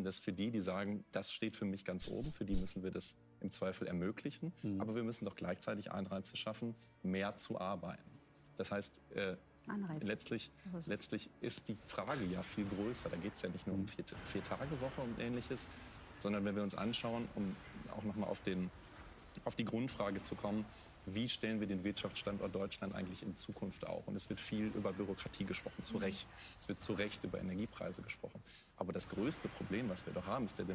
das für die, die sagen, das steht für mich ganz oben, für die müssen wir das im Zweifel ermöglichen. Aber wir müssen doch gleichzeitig Anreize schaffen, mehr zu arbeiten. Das heißt, letztlich ist die Frage ja viel größer. Da geht es ja nicht nur um Vier-Tage-Woche und Ähnliches, sondern wenn wir uns anschauen, um auch noch mal auf die Grundfrage zu kommen, wie stellen wir den Wirtschaftsstandort Deutschland eigentlich in Zukunft auf? Und es wird viel über Bürokratie gesprochen, zu Recht. Es wird zu Recht über Energiepreise gesprochen. Aber das größte Problem, was wir doch haben, ist der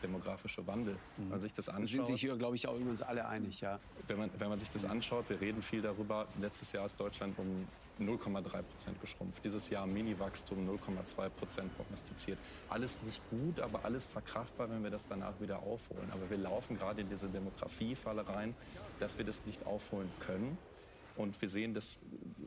demografische Wandel. Wenn man sich das anschaut, sind sich hier, glaube ich, auch übrigens alle einig, ja. Wenn man sich das anschaut, wir reden viel darüber, letztes Jahr ist Deutschland um 0,3% geschrumpft. Dieses Jahr Mini-Wachstum 0,2% prognostiziert. Alles nicht gut, aber alles verkraftbar, wenn wir das danach wieder aufholen. Aber wir laufen gerade in diese Demografiefalle rein, dass wir das nicht aufholen können. Und wir sehen, dass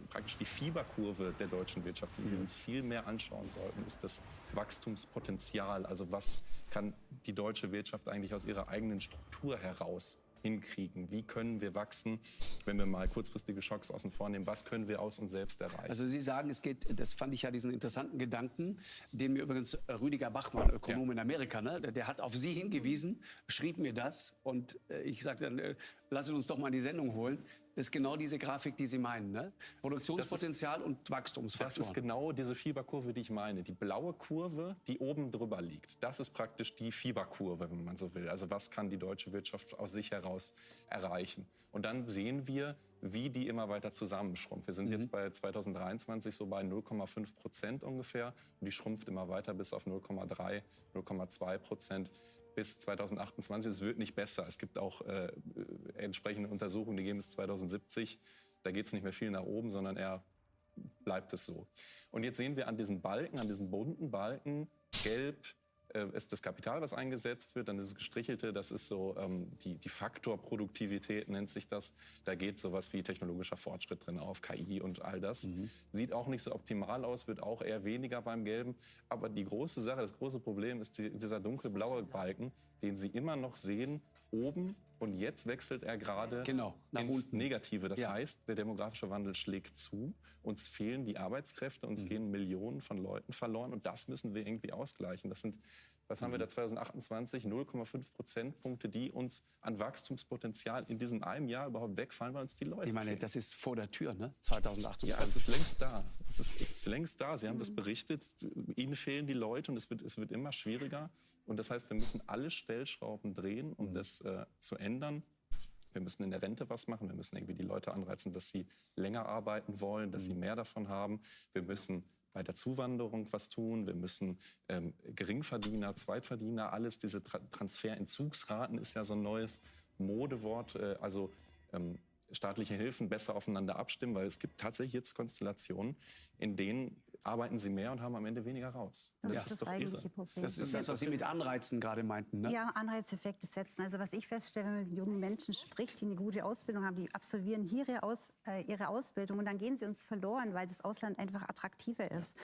praktisch die Fieberkurve der deutschen Wirtschaft, die wir uns viel mehr anschauen sollten, ist das Wachstumspotenzial. Also was kann die deutsche Wirtschaft eigentlich aus ihrer eigenen Struktur heraus hinkriegen? Wie können wir wachsen, wenn wir mal kurzfristige Schocks außen vor nehmen? Was können wir aus uns selbst erreichen? Also Sie sagen, es geht, das fand ich ja diesen interessanten Gedanken, den mir übrigens Rüdiger Bachmann, Ökonom in Amerika, ne, der hat auf Sie hingewiesen, schrieb mir das und ich sagte dann, lass uns doch mal die Sendung holen. Das ist genau diese Grafik, die Sie meinen, ne? Produktionspotenzial und Wachstumsfaktoren. Das ist genau diese Fieberkurve, die ich meine. Die blaue Kurve, die oben drüber liegt. Das ist praktisch die Fieberkurve, wenn man so will. Also was kann die deutsche Wirtschaft aus sich heraus erreichen? Und dann sehen wir, wie die immer weiter zusammenschrumpft. Wir sind jetzt bei 2023 so bei 0,5% ungefähr. Und die schrumpft immer weiter bis auf 0,3, 0,2%. Bis 2028. Es wird nicht besser. Es gibt auch entsprechende Untersuchungen, die gehen bis 2070. Da geht es nicht mehr viel nach oben, sondern eher bleibt es so. Und jetzt sehen wir an diesen Balken, an diesen bunten Balken, gelb ist das Kapital, was eingesetzt wird, dann ist es gestrichelte, das ist so die Faktorproduktivität nennt sich das. Da geht sowas wie technologischer Fortschritt drin auf, KI und all das. Sieht auch nicht so optimal aus, wird auch eher weniger beim Gelben. Aber die große Sache, das große Problem ist dieser dunkelblaue Balken, den Sie immer noch sehen, oben. Und jetzt wechselt er gerade ins Negative. Das heißt, der demografische Wandel schlägt zu. Uns fehlen die Arbeitskräfte, uns gehen Millionen von Leuten verloren. Und das müssen wir irgendwie ausgleichen. Das sind, was haben wir da 2028? 0,5 Prozentpunkte, die uns an Wachstumspotenzial in diesem einem Jahr überhaupt wegfallen, weil uns die Leute Ich meine, fehlen. das ist vor der Tür, ne? 2028. Ja, es ist längst da. Es ist längst da. Sie haben das berichtet. Ihnen fehlen die Leute und es wird immer schwieriger. Und das heißt, wir müssen alle Stellschrauben drehen, um das zu ändern. Wir müssen in der Rente was machen. Wir müssen irgendwie die Leute anreizen, dass sie länger arbeiten wollen, dass sie mehr davon haben. Wir müssen bei der Zuwanderung was tun. Wir müssen Geringverdiener, Zweitverdiener, alles diese Transferentzugsraten ist ja so ein neues Modewort. Staatliche Hilfen besser aufeinander abstimmen, weil es gibt tatsächlich jetzt Konstellationen, in denen arbeiten sie mehr und haben am Ende weniger raus. Das ist das eigentliche Problem. Das ist das, was Sie mit Anreizen gerade meinten, ne? Ja, Anreizeffekte setzen. Also was ich feststelle, wenn man mit jungen Menschen spricht, die eine gute Ausbildung haben, die absolvieren hier ihre Ausbildung und dann gehen sie uns verloren, weil das Ausland einfach attraktiver ist.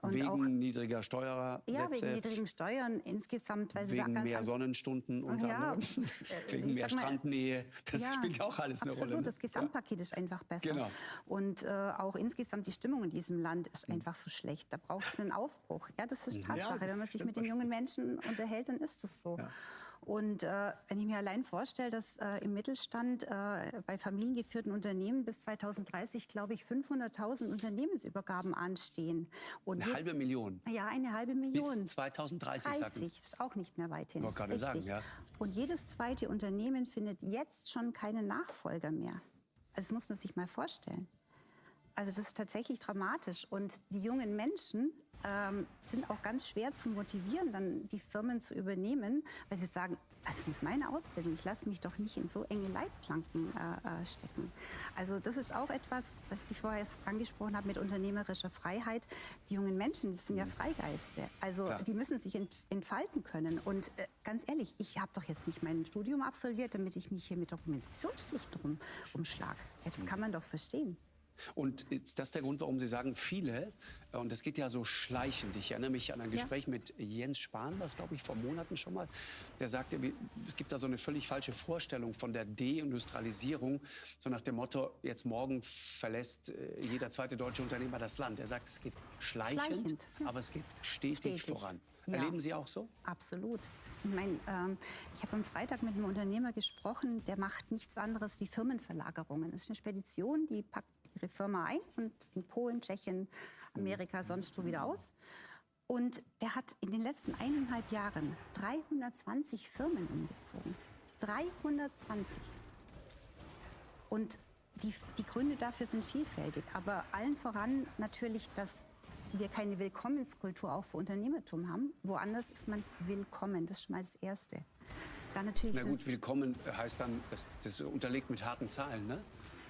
Und wegen auch, niedriger Steuersätze? Ja, wegen niedrigen Steuern insgesamt. Weil wegen mehr Sonnenstunden unter anderem? Wegen mehr Strandnähe? Das spielt auch alles eine Rolle. Absolut, das Gesamtpaket ist einfach besser. Genau. Und auch insgesamt die Stimmung in diesem Land ist einfach so schlecht. Da braucht es einen Aufbruch. Ja, das ist Tatsache. Wenn man sich mit den jungen Menschen unterhält, dann ist das so. Und wenn ich mir allein vorstelle, dass im Mittelstand bei familiengeführten Unternehmen bis 2030, glaube ich, 500.000 Unternehmensübergaben anstehen. Und eine halbe Million? Ja, eine halbe Million. Bis 2030, sagen Sie. Ist auch nicht mehr weit hin. Ich wollte gerade sagen, ja. Und jedes zweite Unternehmen findet jetzt schon keinen Nachfolger mehr. Also das muss man sich mal vorstellen. Also das ist tatsächlich dramatisch. Und die jungen Menschen sind auch ganz schwer zu motivieren, dann die Firmen zu übernehmen, weil sie sagen, das ist nicht meine Ausbildung, ich lasse mich doch nicht in so enge Leitplanken stecken. Also das ist auch etwas, was ich vorher angesprochen habe mit unternehmerischer Freiheit. Die jungen Menschen, das sind ja Freigeiste. Also die müssen sich entfalten können. Und ganz ehrlich, ich habe doch jetzt nicht mein Studium absolviert, damit ich mich hier mit Dokumentationspflichten rumschlage. Das kann man doch verstehen. Und ist das der Grund, warum Sie sagen, viele, und das geht ja so schleichend. Ich erinnere mich an ein Gespräch mit Jens Spahn, was glaube ich vor Monaten schon mal, der sagte, es gibt da so eine völlig falsche Vorstellung von der Deindustrialisierung, so nach dem Motto, jetzt morgen verlässt jeder zweite deutsche Unternehmer das Land. Er sagt, es geht schleichend. Aber es geht stetig voran. Ja. Erleben Sie auch so? Absolut. Ich meine, ich habe am Freitag mit einem Unternehmer gesprochen, der macht nichts anderes wie Firmenverlagerungen. Das ist eine Spedition, die packt ihre Firma ein und in Polen, Tschechien, Amerika, sonst wo wieder aus. Und der hat in den letzten 1,5 Jahren 320 Firmen umgezogen. 320. Und die Gründe dafür sind vielfältig. Aber allen voran natürlich, dass wir keine Willkommenskultur auch für Unternehmertum haben. Woanders ist man willkommen, das ist schon mal das Erste. Dann natürlich na gut, willkommen heißt dann, das unterlegt mit harten Zahlen, ne?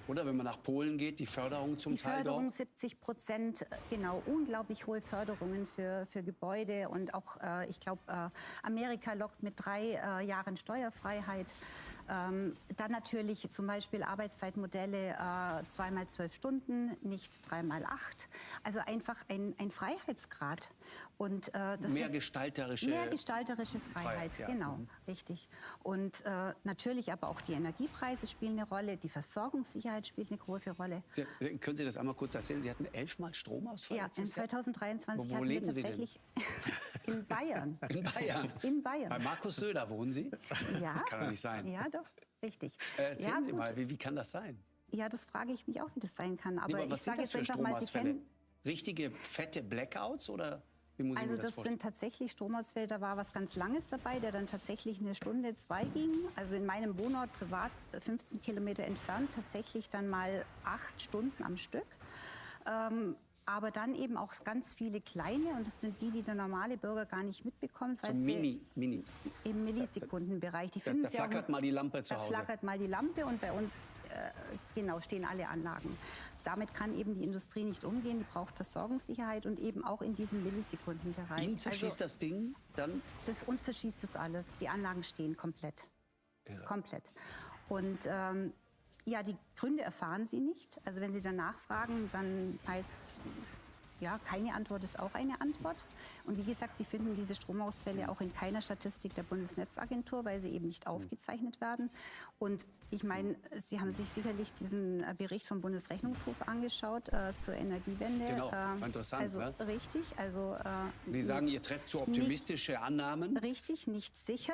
Oder wenn man nach Polen geht, die Förderung zum Teil doch? Die Förderung 70%, genau, unglaublich hohe Förderungen für Gebäude. Und auch, ich glaube, Amerika lockt mit 3 Jahren Steuerfreiheit. Dann natürlich zum Beispiel Arbeitszeitmodelle 2 mal 12 Stunden, nicht 3 mal 8. Also einfach ein Freiheitsgrad. Und, mehr gestalterische Freiheit, genau, richtig. Und natürlich aber auch die Energiepreise spielen eine Rolle, die Versorgungssicherheit spielt eine große Rolle. Können Sie das einmal kurz erzählen? Sie hatten 11 Mal Stromausfall? Ja, in 2023 hatten wir tatsächlich in Bayern. In Bayern? In Bayern. Bei Markus Söder wohnen Sie? Ja. Das kann doch nicht sein. Ja, doch, richtig. Erzählen Sie mal, wie kann das sein? Ja, das frage ich mich auch, wie das sein kann. Aber was ich sage jetzt sind das für einfach mal, Sie kennen... Richtige, fette Blackouts oder... Also das sind tatsächlich Stromausfälle, da war was ganz Langes dabei, der dann tatsächlich 1 Stunde, 2 ging. Also in meinem Wohnort privat 15 Kilometer entfernt, tatsächlich dann mal 8 Stunden am Stück. Aber dann eben auch ganz viele kleine, und das sind die der normale Bürger gar nicht mitbekommt. Weil Mini. Im Millisekundenbereich. Die Da flackert mal die Lampe zu Hause. Da flackert mal die Lampe und bei uns genau stehen alle Anlagen. Damit kann eben die Industrie nicht umgehen, die braucht Versorgungssicherheit und eben auch in diesem Millisekundenbereich. Ihnen zerschießt das Ding dann? Uns zerschießt das alles. Die Anlagen stehen komplett. Ja. Komplett. Und ja, die Gründe erfahren Sie nicht. Also wenn Sie danach fragen, dann heißt es, ja, keine Antwort ist auch eine Antwort. Und wie gesagt, Sie finden diese Stromausfälle auch in keiner Statistik der Bundesnetzagentur, weil sie eben nicht aufgezeichnet werden. Und ich meine, Sie haben sich sicherlich diesen Bericht vom Bundesrechnungshof angeschaut zur Energiewende. Genau, interessant. Also ne? Richtig. Also, die sagen, ihr trefft zu optimistische Annahmen. Richtig, nicht sicher,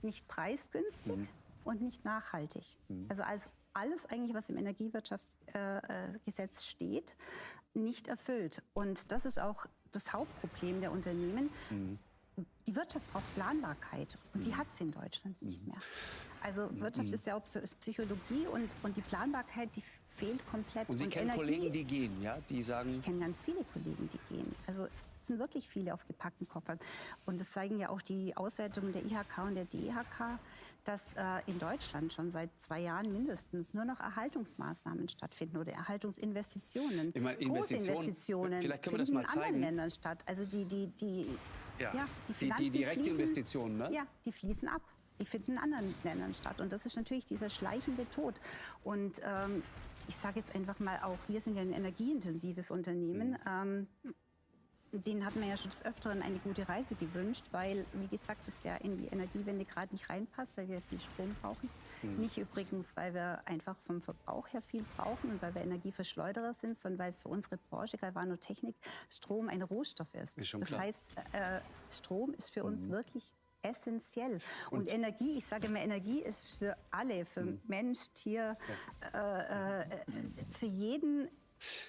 nicht preisgünstig und nicht nachhaltig. Also alles eigentlich, was im Energiewirtschaftsgesetz steht, nicht erfüllt. Und das ist auch das Hauptproblem der Unternehmen. Die Wirtschaft braucht Planbarkeit und die hat sie in Deutschland nicht mehr. Also Wirtschaft ist ja auch Psychologie und die Planbarkeit, die fehlt komplett. Und Sie kennen Kollegen, die gehen, ja? Die sagen... Ich kenne ganz viele Kollegen, die gehen. Also es sind wirklich viele auf gepackten Koffern. Und das zeigen ja auch die Auswertungen der IHK und der DIHK, dass in Deutschland schon seit 2 Jahren mindestens nur noch Erhaltungsmaßnahmen stattfinden oder Erhaltungsinvestitionen. Ich meine, große Investitionen vielleicht können wir das mal finden in anderen zeigen. Ländern statt. Also die Direktinvestitionen, ne? Ja, die fließen ab. Die finden in anderen Ländern statt. Und das ist natürlich dieser schleichende Tod. Und ich sage jetzt einfach mal auch, wir sind ja ein energieintensives Unternehmen. Denen hat man ja schon des Öfteren eine gute Reise gewünscht, weil, wie gesagt, es ja in die Energiewende gerade nicht reinpasst, weil wir viel Strom brauchen. Nicht übrigens, weil wir einfach vom Verbrauch her viel brauchen und weil wir Energieverschleuderer sind, sondern weil für unsere Branche Galvanotechnik Strom ein Rohstoff ist. Ist schon das klar. heißt, Strom ist für uns wirklich essentiell. Und Energie, ich sage immer, Energie ist für alle, für Mensch, Tier, für jeden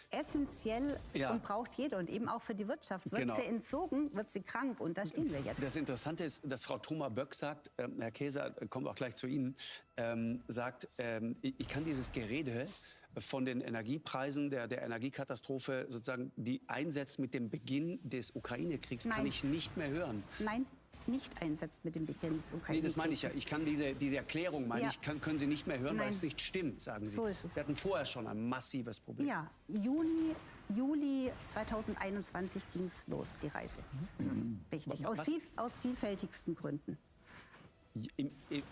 essentiell und braucht jeder. Und eben auch für die Wirtschaft. Wird sie entzogen, wird sie krank. Und da stehen wir jetzt. Das Interessante ist, dass Frau Thoma-Böck sagt, Herr Käser, kommen wir auch gleich zu Ihnen, sagt, ich kann dieses Gerede von den Energiepreisen, der Energiekatastrophe sozusagen, die einsetzt mit dem Beginn des Ukraine-Kriegs, kann ich nicht mehr hören. Nein. Nicht einsetzt mit dem Beginn des Ukraine-Krieges. Nee, das meine ich ja. Ich kann diese Erklärung, können Sie nicht mehr hören, weil es nicht stimmt, sagen Sie. So ist es. Wir hatten vorher schon ein massives Problem. Ja, Juli 2021 ging es los, die Reise. Richtig, aus vielfältigsten Gründen.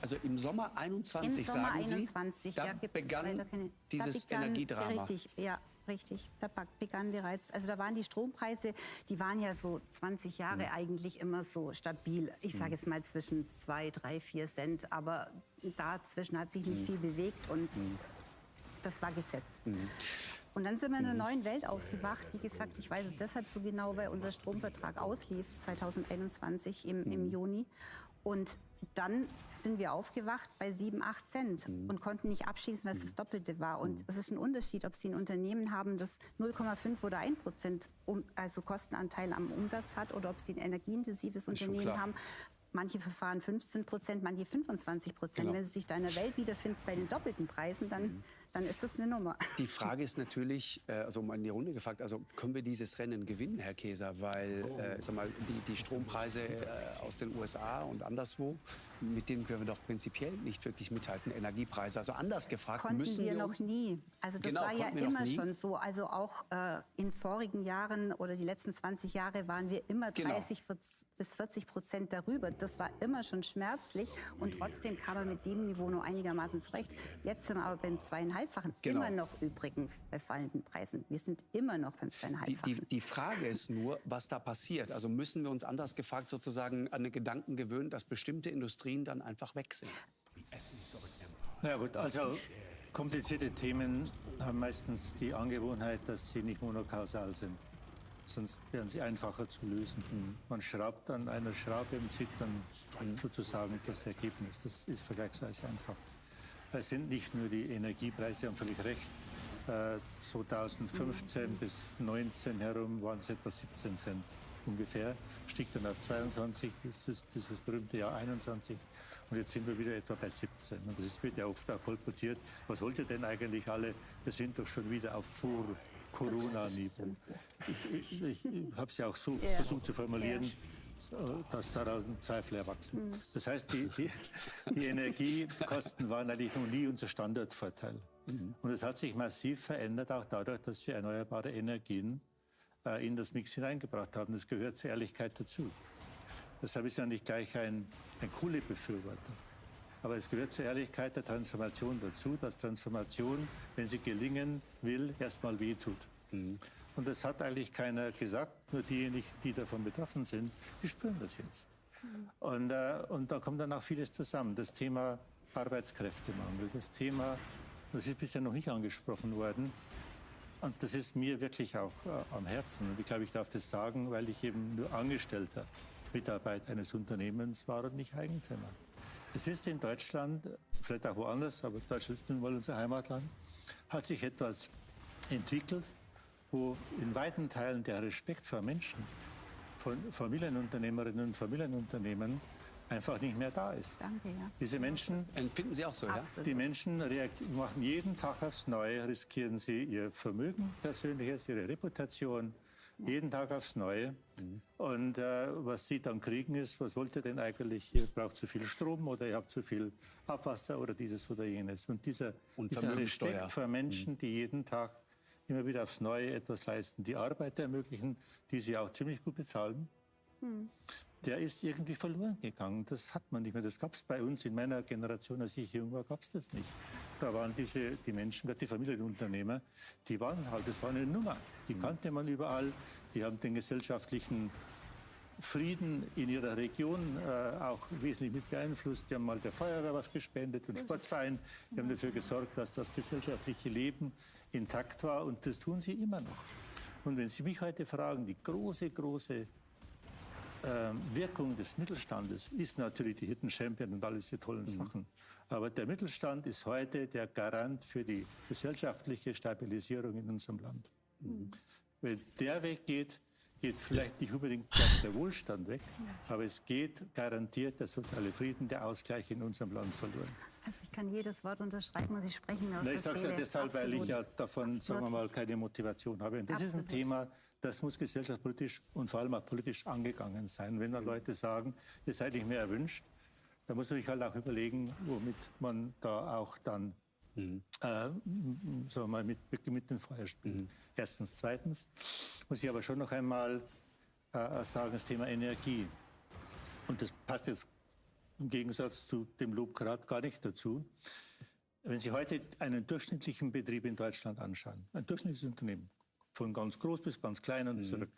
Also im Sommer 21, Im Sommer sagen Sie, 21, da begann dieses Energiedrama. Richtig, ja. Richtig, da begann bereits, also da waren die Strompreise, die waren ja so 20 Jahre eigentlich immer so stabil. Ich sage jetzt mal zwischen 2, 3, 4 Cent, aber dazwischen hat sich nicht viel bewegt und das war gesetzt. Und dann sind wir in einer neuen Welt aufgewacht. Wie gesagt, ich weiß es deshalb so genau, weil unser Stromvertrag auslief 2021 im Juni. Und dann sind wir aufgewacht bei 7, 8 Cent und konnten nicht abschließen, was das Doppelte war. Und es ist ein Unterschied, ob Sie ein Unternehmen haben, das 0,5 oder 1% also Kostenanteil am Umsatz hat, oder ob Sie ein energieintensives Unternehmen haben. Manche verfahren 15%, manche 25%. Genau. Wenn Sie sich da in der Welt wiederfinden bei den doppelten Preisen, dann ist das eine Nummer. Die Frage ist natürlich, also mal in die Runde gefragt, also können wir dieses Rennen gewinnen, Herr Käser? Weil sag mal, die Strompreise aus den USA und anderswo, mit denen können wir doch prinzipiell nicht wirklich mithalten. Energiepreise, also anders gefragt, müssen wir noch nie. Also das war ja immer schon so. Also auch in vorigen Jahren oder die letzten 20 Jahre waren wir immer 30 bis 40% darüber. Das war immer schon schmerzlich und trotzdem kam man mit dem Niveau nur einigermaßen zurecht. Jetzt sind wir aber beim 2,5-fachen. Immer noch übrigens bei fallenden Preisen. Wir sind immer noch beim 2,5-fachen. Die Frage ist nur, was da passiert. Also müssen wir uns anders gefragt sozusagen an den Gedanken gewöhnen, dass bestimmte Industrien dann einfach weg sind? Na gut, also komplizierte Themen haben meistens die Angewohnheit, dass sie nicht monokausal sind. Sonst wären sie einfacher zu lösen. Man schraubt an einer Schraube und sieht dann sozusagen das Ergebnis. Das ist vergleichsweise einfach. Es sind nicht nur die Energiepreise, Sie haben völlig recht. 2015 bis 2019 herum waren es etwa 17 Cent ungefähr. Stieg dann auf 22, dieses berühmte Jahr 21. Und jetzt sind wir wieder etwa bei 17. Und das wird ja oft auch kolportiert. Was wollt ihr denn eigentlich alle? Wir sind doch schon wieder auf Vor-Corona-Niveau. Ich habe es ja auch so versucht zu formulieren, dass daraus Zweifel erwachsen. Das heißt, die Energiekosten waren eigentlich noch nie unser Standortvorteil. Und es hat sich massiv verändert, auch dadurch, dass wir erneuerbare Energien in das Mix hineingebracht haben. Das gehört zur Ehrlichkeit dazu. Deshalb ist ja nicht gleich ein Kohlebefürworter. Aber es gehört zur Ehrlichkeit der Transformation dazu, dass Transformation, wenn sie gelingen will, erstmal wehtut. Und das hat eigentlich keiner gesagt, nur diejenigen, die davon betroffen sind, die spüren das jetzt. Und da kommt dann auch vieles zusammen. Das Thema Arbeitskräftemangel, das Thema, das ist bisher noch nicht angesprochen worden. Und das ist mir wirklich auch am Herzen. Und ich glaube, ich darf das sagen, weil ich eben nur Angestellter Mitarbeiter eines Unternehmens war und nicht Eigentümer. Es ist in Deutschland, vielleicht auch woanders, aber Deutschland ist nun mal unser Heimatland, hat sich etwas entwickelt, wo in weiten Teilen der Respekt vor Menschen, von Familienunternehmerinnen und Familienunternehmen, einfach nicht mehr da ist. Danke, ja. Diese Menschen, empfinden Sie auch so, Absolut. Die Menschen machen jeden Tag aufs Neue, riskieren sie ihr Vermögen, persönliches, ihre Reputation, jeden Tag aufs Neue. Und was sie dann kriegen ist, was wollt ihr denn eigentlich? Ihr braucht zu viel Strom oder ihr habt zu viel Abwasser oder dieses oder jenes. Und dieser Respekt vor Menschen, die jeden Tag immer wieder aufs Neue etwas leisten, die Arbeit ermöglichen, die sie auch ziemlich gut bezahlen, der ist irgendwie verloren gegangen. Das hat man nicht mehr. Das gab es bei uns in meiner Generation, als ich jung war, gab es das nicht. Da waren die Menschen, gerade die Familienunternehmer, die waren halt, das war eine Nummer. Die kannte man überall. Die haben den gesellschaftlichen Frieden in ihrer Region auch wesentlich mit beeinflusst. Die haben mal der Feuerwehr was gespendet und Sportverein. Die haben dafür gesorgt, dass das gesellschaftliche Leben intakt war. Und das tun sie immer noch. Und wenn Sie mich heute fragen, die große Wirkung des Mittelstandes ist natürlich die Hidden Champion und all diese tollen Sachen. Aber der Mittelstand ist heute der Garant für die gesellschaftliche Stabilisierung in unserem Land. Wenn der weggeht, geht vielleicht nicht unbedingt der Wohlstand weg, aber es geht garantiert der soziale Frieden, der Ausgleich in unserem Land verloren. Also ich kann jedes Wort unterschreiben und Sie sprechen mir aus der Ich sage es ja deshalb, weil ich ja davon, sagen wir mal, keine Motivation habe. Und das ist ein Thema, das muss gesellschaftspolitisch und vor allem auch politisch angegangen sein. Wenn dann Leute sagen, ihr seid nicht mehr erwünscht, dann muss man sich halt auch überlegen, womit man da auch dann sagen wir mal, mit dem Feuer spielt. Erstens. Zweitens muss ich aber schon noch einmal sagen, das Thema Energie. Und das passt jetzt im Gegensatz zu dem Lob gerade gar nicht dazu. Wenn Sie heute einen durchschnittlichen Betrieb in Deutschland anschauen, ein durchschnittliches Unternehmen, von ganz groß bis ganz klein und zurück,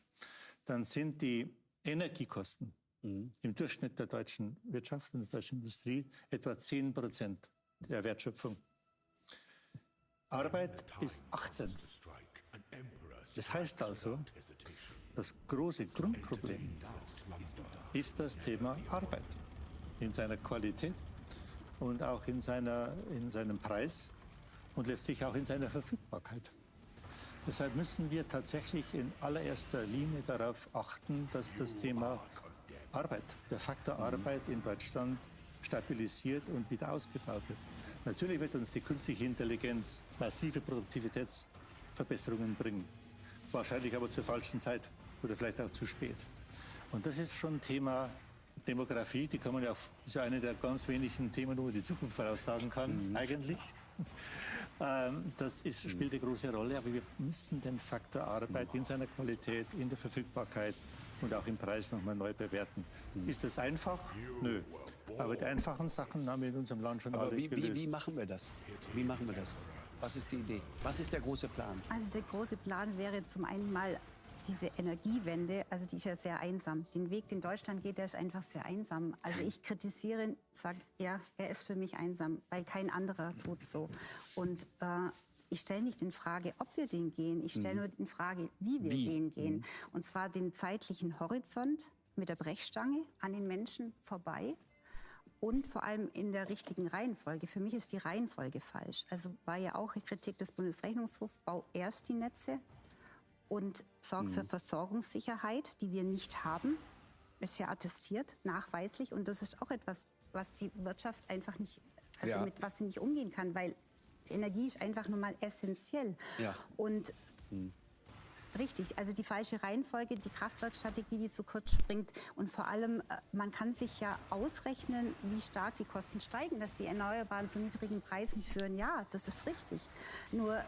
dann sind die Energiekosten im Durchschnitt der deutschen Wirtschaft und der deutschen Industrie etwa 10% der Wertschöpfung. Arbeit ist 18. Das heißt also, das große Grundproblem ist das Thema Arbeit in seiner Qualität und auch in seinem Preis und letztlich auch in seiner Verfügbarkeit. Deshalb müssen wir tatsächlich in allererster Linie darauf achten, dass das Thema Arbeit, der Faktor Arbeit in Deutschland stabilisiert und wieder ausgebaut wird. Natürlich wird uns die künstliche Intelligenz massive Produktivitätsverbesserungen bringen. Wahrscheinlich aber zur falschen Zeit oder vielleicht auch zu spät. Und das ist schon ein Thema Demografie, die kann man ja, ist ja eine der ganz wenigen Themen, wo man die Zukunft voraussagen kann, eigentlich. Das spielt eine große Rolle, aber wir müssen den Faktor Arbeit in seiner Qualität, in der Verfügbarkeit und auch im Preis nochmal neu bewerten. Ist das einfach? Nö. Aber die einfachen Sachen haben wir in unserem Land schon alle gelöst. Wie machen wir das? Wie machen wir das? Was ist die Idee? Was ist der große Plan? Also der große Plan wäre zum einen mal diese Energiewende, also die ist ja sehr einsam. Den Weg, den Deutschland geht, der ist einfach sehr einsam. Also ich kritisiere, sage, ja, er ist für mich einsam, weil kein anderer tut so. Und ich stelle nicht in Frage, ob wir den gehen. Ich stelle nur in Frage, wie wir den gehen. Und zwar den zeitlichen Horizont mit der Brechstange an den Menschen vorbei. Und vor allem in der richtigen Reihenfolge. Für mich ist die Reihenfolge falsch. Also war ja auch Kritik des Bundesrechnungshofs, bau erst die Netze und sorg für Versorgungssicherheit, die wir nicht haben. Ist ja attestiert, nachweislich. Und das ist auch etwas, was die Wirtschaft einfach nicht, also mit was sie nicht umgehen kann, weil Energie ist einfach nur mal essentiell. Ja. Und richtig, also die falsche Reihenfolge, die Kraftwerkstrategie, die zu kurz springt. Und vor allem, man kann sich ja ausrechnen, wie stark die Kosten steigen, dass die Erneuerbaren zu niedrigen Preisen führen. Ja, das ist richtig. Nur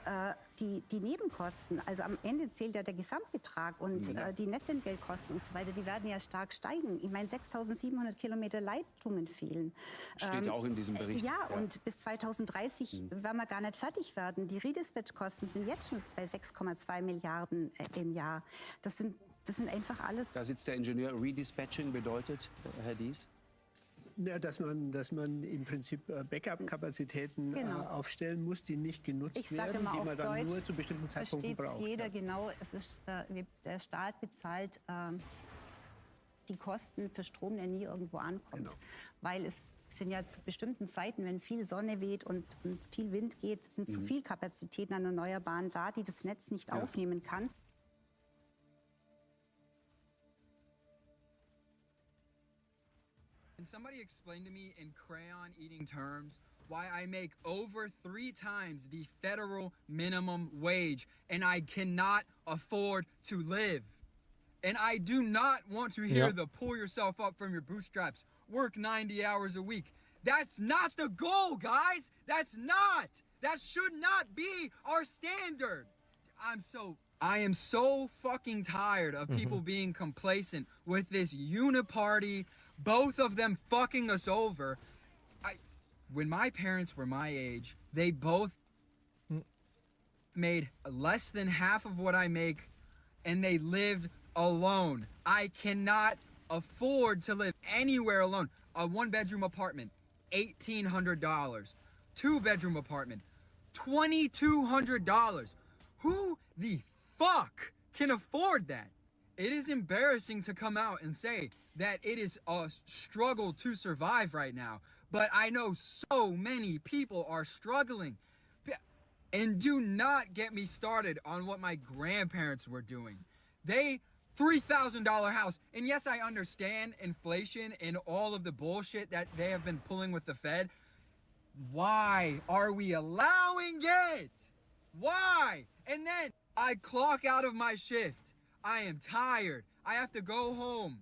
die Nebenkosten, also am Ende zählt ja der Gesamtbetrag und die Netzentgeltkosten und so weiter, die werden ja stark steigen. Ich meine, 6.700 Kilometer Leitungen fehlen. Steht auch in diesem Bericht. Ja, und bis 2030 werden wir gar nicht fertig werden. Die Redispatch-Kosten sind jetzt schon bei 6,2 Milliarden im Jahr. Das sind einfach alles... Da sitzt der Ingenieur. Redispatching bedeutet, Herr Dies? Ja, dass man im Prinzip Backup-Kapazitäten aufstellen muss, die nicht genutzt werden, die man dann nur zu bestimmten Zeitpunkten braucht. Versteht jeder genau. Es ist, der Staat bezahlt die Kosten für Strom, der nie irgendwo ankommt. Genau. Weil es sind ja zu bestimmten Zeiten, wenn viel Sonne weht und viel Wind geht, sind zu viel Kapazitäten an Erneuerbaren da, die das Netz nicht aufnehmen kann. Can somebody explain to me in crayon-eating terms why I make over 3 times the federal minimum wage and I cannot afford to live? And I do not want to hear the pull yourself up from your bootstraps, work 90 hours a week. That's not the goal, guys. That's not. That should not be our standard. I am so fucking tired of people being complacent with this uniparty, both of them fucking us over. When my parents were my age, they both made less than half of what I make, and they lived alone. I cannot afford to live anywhere alone. A 1-bedroom apartment, $1,800. 2-bedroom apartment, $2,200. Who the fuck can afford that? it is embarrassing to come out and say that it is a struggle to survive right now. But I know so many people are struggling. And do not get me started on what my grandparents were doing. They, $3,000 house. And yes, I understand inflation and all of the bullshit that they have been pulling with the Fed. Why are we allowing it? Why? And then I clock out of my shift. I am tired. I have to go home.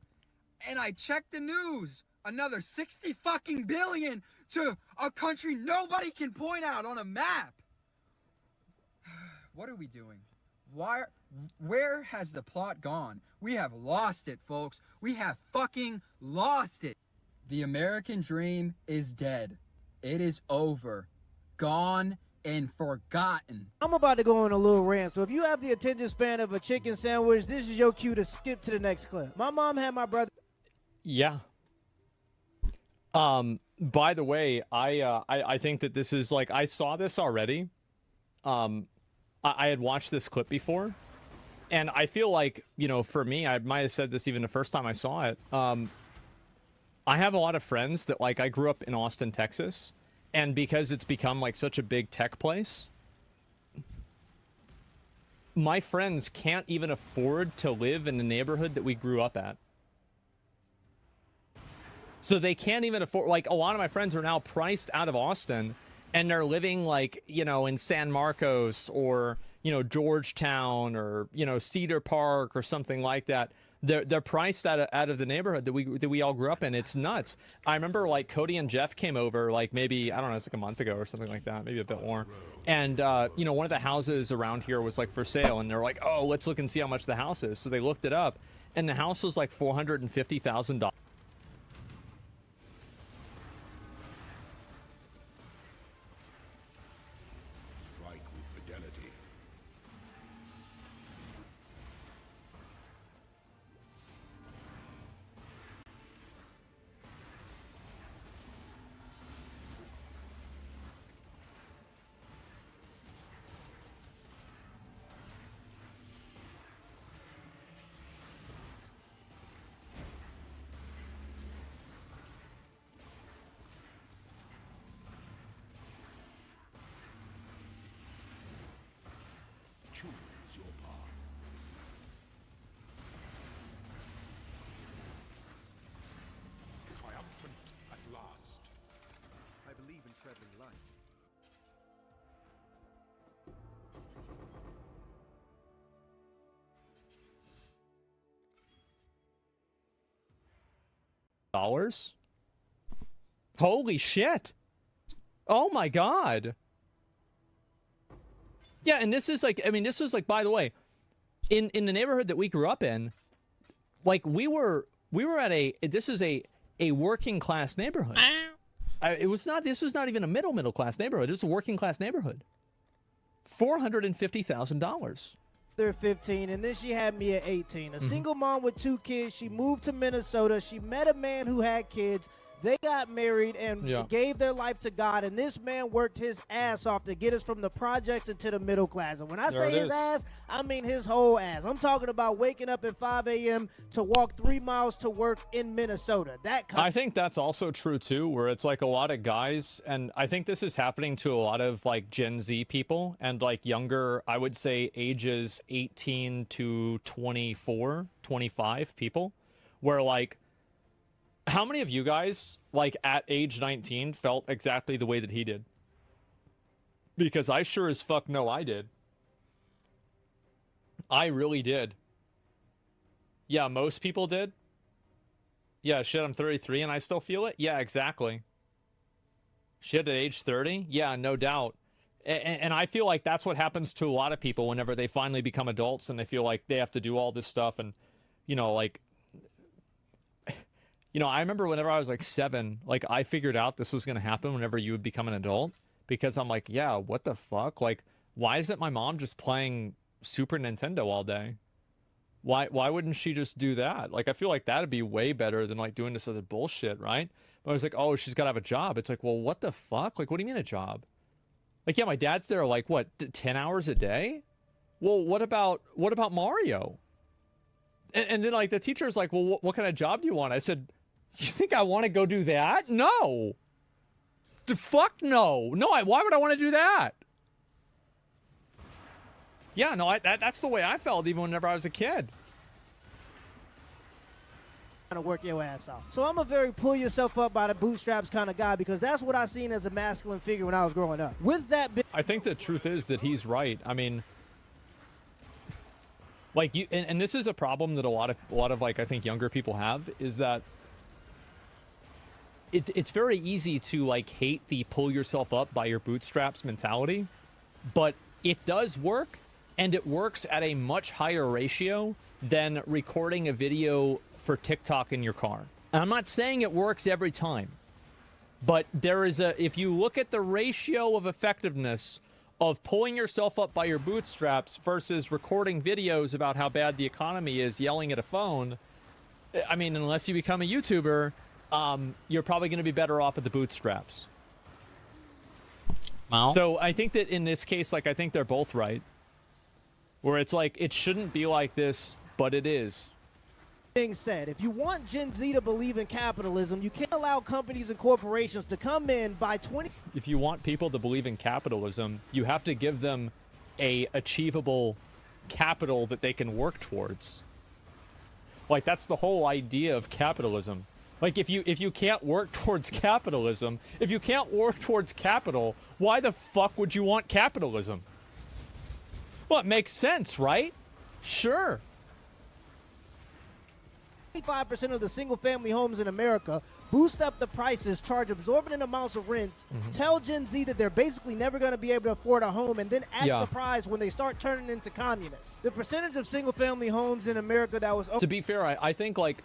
And I check the news. Another 60 fucking billion to a country nobody can point out on a map. What are we doing? Where has the plot gone? We have lost it, folks. We have fucking lost it. The American dream is dead. It is over. Gone and forgotten. I'm about to go on a little rant, so if you have the attention span of a chicken sandwich, this is your cue to skip to the next clip. My mom had my brother. Yeah. By the way, I think that this is like, I saw this already. I had watched this clip before, and I feel like, you know, for me, I might have said this even the first time I saw it. I have a lot of friends that, like, I grew up in Austin, Texas, and because it's become like such a big tech place, my friends can't even afford to live in the neighborhood that we grew up at. So they can't even afford, like, a lot of my friends are now priced out of Austin, and they're living, like, you know, in San Marcos or, you know, Georgetown or, you know, Cedar Park or something like that. They're priced out of the neighborhood that we all grew up in. It's nuts. I remember, like, Cody and Jeff came over, like, maybe, I don't know, it's like a month ago or something like that, maybe a bit more. And, you know, one of the houses around here was, like, for sale, and they're like, oh, let's look and see how much the house is. So they looked it up, and the house was like $450,000. Choose your path. Triumphant at last. I believe in treading light. Dollars? Holy shit. Oh my god. Yeah, and this is like, I mean, this was like, by the way, in the neighborhood that we grew up in, like, we were at this is a working class neighborhood. This was not even a middle class neighborhood. It's a working class neighborhood. $450,000. They're 15, and then she had me at 18. A single mom with 2 kids. She moved to Minnesota. She met a man who had kids. They got married and gave their life to God, and this man worked his ass off to get us from the projects into the middle class. And when I say his ass, I mean his whole ass. I'm talking about waking up at 5 a.m. to walk 3 miles to work in Minnesota. I think that's also true, too, where it's like a lot of guys, and I think this is happening to a lot of, like, Gen Z people and, like, younger, I would say ages 18 to 24, 25 people, where, like, how many of you guys, like, at age 19 felt exactly the way that he did? Because I sure as fuck know I did. I really did. Yeah, most people did. Yeah, shit, I'm 33 and I still feel it? Yeah, exactly. Shit, at age 30? Yeah, no doubt. And I feel like that's what happens to a lot of people whenever they finally become adults and they feel like they have to do all this stuff and, you know, like... You know, I remember whenever I was like 7, like, I figured out this was going to happen whenever you would become an adult, because I'm like, yeah, what the fuck? Like, why isn't my mom just playing Super Nintendo all day? Why wouldn't she just do that? Like, I feel like that'd be way better than, like, doing this other bullshit, right? But I was like, oh, she's got to have a job. It's like, well, what the fuck? Like, what do you mean a job? Like, yeah, my dad's there, like, what, 10 hours a day? Well, what about Mario? And then like the teacher's like, well, what kind of job do you want? I said, you think I want to go do that? No. The fuck no. No, why would I want to do that? Yeah, no, that's the way I felt even whenever I was a kid. To work your ass out. So I'm a very pull yourself up by the bootstraps kind of guy because that's what I seen as a masculine figure when I was growing up. With that, I think the truth is that he's right. I mean, like you, and this is a problem that a lot of like I think younger people have is that it's very easy to like hate the pull yourself up by your bootstraps mentality, but it does work, and it works at a much higher ratio than recording a video for TikTok in your car. And I'm not saying it works every time, but there is if you look at the ratio of effectiveness of pulling yourself up by your bootstraps versus recording videos about how bad the economy is, yelling at a phone, I mean, unless you become a YouTuber, you're probably going to be better off at the bootstraps. Wow. So I think that in this case, like, I think they're both right. Where it's like, it shouldn't be like this, but it is. Being said, if you want Gen Z to believe in capitalism, you can't allow companies and corporations to come in by 20. If you want people to believe in capitalism, you have to give them a achievable capital that they can work towards. Like, that's the whole idea of capitalism. Like, if you can't work towards capitalism, if you can't work towards capital, why the fuck would you want capitalism? Well, it makes sense, right? Sure. 25% of the single-family homes in America boost up the prices, charge exorbitant amounts of rent, tell Gen Z that they're basically never going to be able to afford a home, and then act surprised when they start turning into communists. The percentage of single-family homes in America that was... To be fair, I think, like...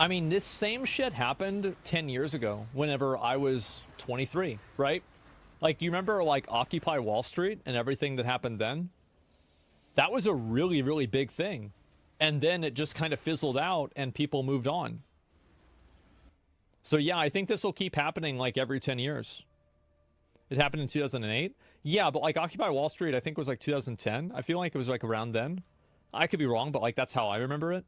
I mean, this same shit happened 10 years ago, whenever I was 23, right? Like, you remember, like, Occupy Wall Street and everything that happened then? That was a really, really big thing. And then it just kind of fizzled out and people moved on. So yeah, I think this will keep happening like every 10 years. It happened in 2008. Yeah, but like Occupy Wall Street, I think was like 2010. I feel like it was like around then. I could be wrong, but like that's how I remember it.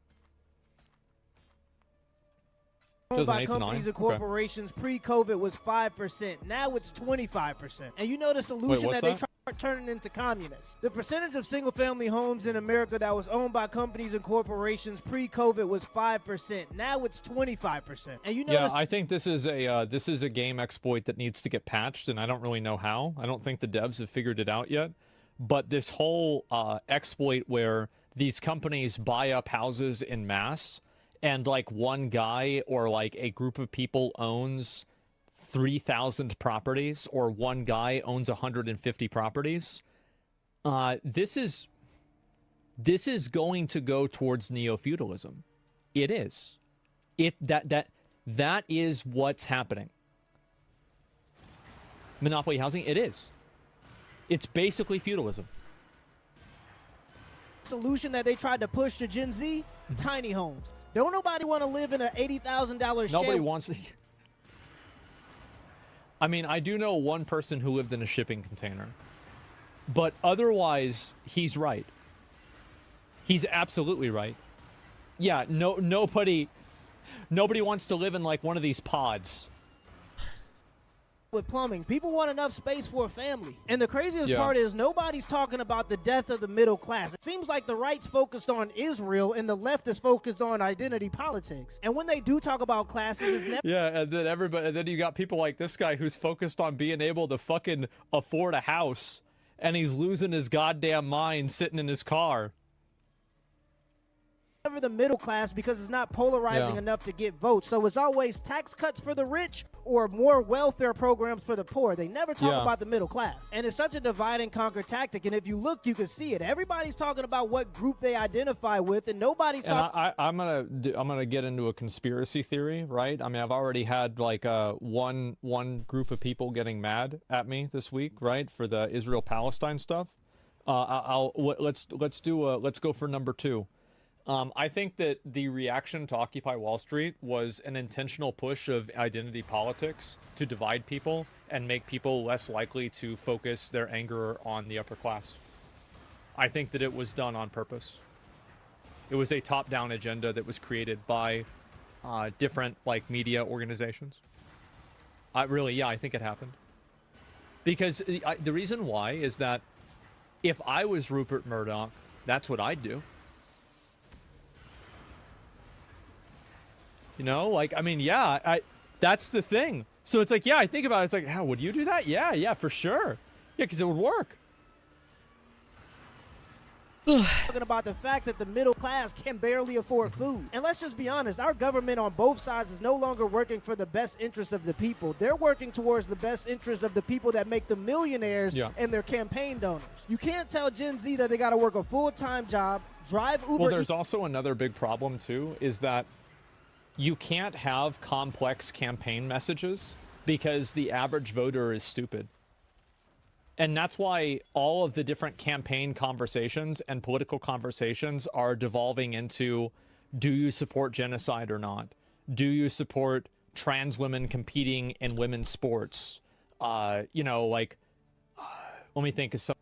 By companies and corporations pre-COVID was 5%. Now it's 25%. And you know the solution that they try turning into communists. The percentage of single-family homes in America that was owned by companies and corporations pre-COVID was 5%. Now it's 25%. And you know, yeah, I think this is a game exploit that needs to get patched, and I don't really know how. I don't think the devs have figured it out yet. But this whole exploit where these companies buy up houses in mass, and like one guy or like a group of people owns 3,000 properties, or one guy owns 150 properties. This is going to go towards neo-feudalism. It is. That is what's happening. Monopoly housing, it is. It's basically feudalism. Solution that they tried to push to Gen Z, tiny homes. Don't nobody want to live in an $80,000 shed. Nobody wants to. I mean, I do know one person who lived in a shipping container. But otherwise, he's right. He's absolutely right. Yeah, nobody wants to live in like one of these pods. With plumbing, people want enough space for a family. And the craziest part is nobody's talking about the death of the middle class. It seems like the right's focused on Israel and the left is focused on identity politics. And when they do talk about classes, it's never... Yeah, and then you got people like this guy who's focused on being able to fucking afford a house, and he's losing his goddamn mind sitting in his car. Never the middle class because it's not polarizing enough to get votes. So it's always tax cuts for the rich or more welfare programs for the poor. They never talk about the middle class. And it's such a divide and conquer tactic. And if you look, you can see it. Everybody's talking about what group they identify with, and nobody's talking. I'm gonna get into a conspiracy theory, right? I mean, I've already had like one group of people getting mad at me this week, right, for the Israel-Palestine stuff. Let's go for number 2. I think that the reaction to Occupy Wall Street was an intentional push of identity politics to divide people and make people less likely to focus their anger on the upper class. I think that it was done on purpose. It was a top-down agenda that was created by different like media organizations. Really, I think it happened. Because the reason why is that if I was Rupert Murdoch, that's what I'd do. You know, like, I mean, yeah, that's the thing. So it's like, yeah, I think about it. It's like, how would you do that? Yeah, for sure. Yeah, because it would work. Talking about the fact that the middle class can barely afford food. And let's just be honest, our government on both sides is no longer working for the best interests of the people. They're working towards the best interests of the people that make them millionaires and their campaign donors. You can't tell Gen Z that they got to work a full-time job, drive Uber. Well, there's also another big problem, too, is that you can't have complex campaign messages because the average voter is stupid. And that's why all of the different campaign conversations and political conversations are devolving into, do you support genocide or not? Do you support trans women competing in women's sports? You know, like, let me think of some.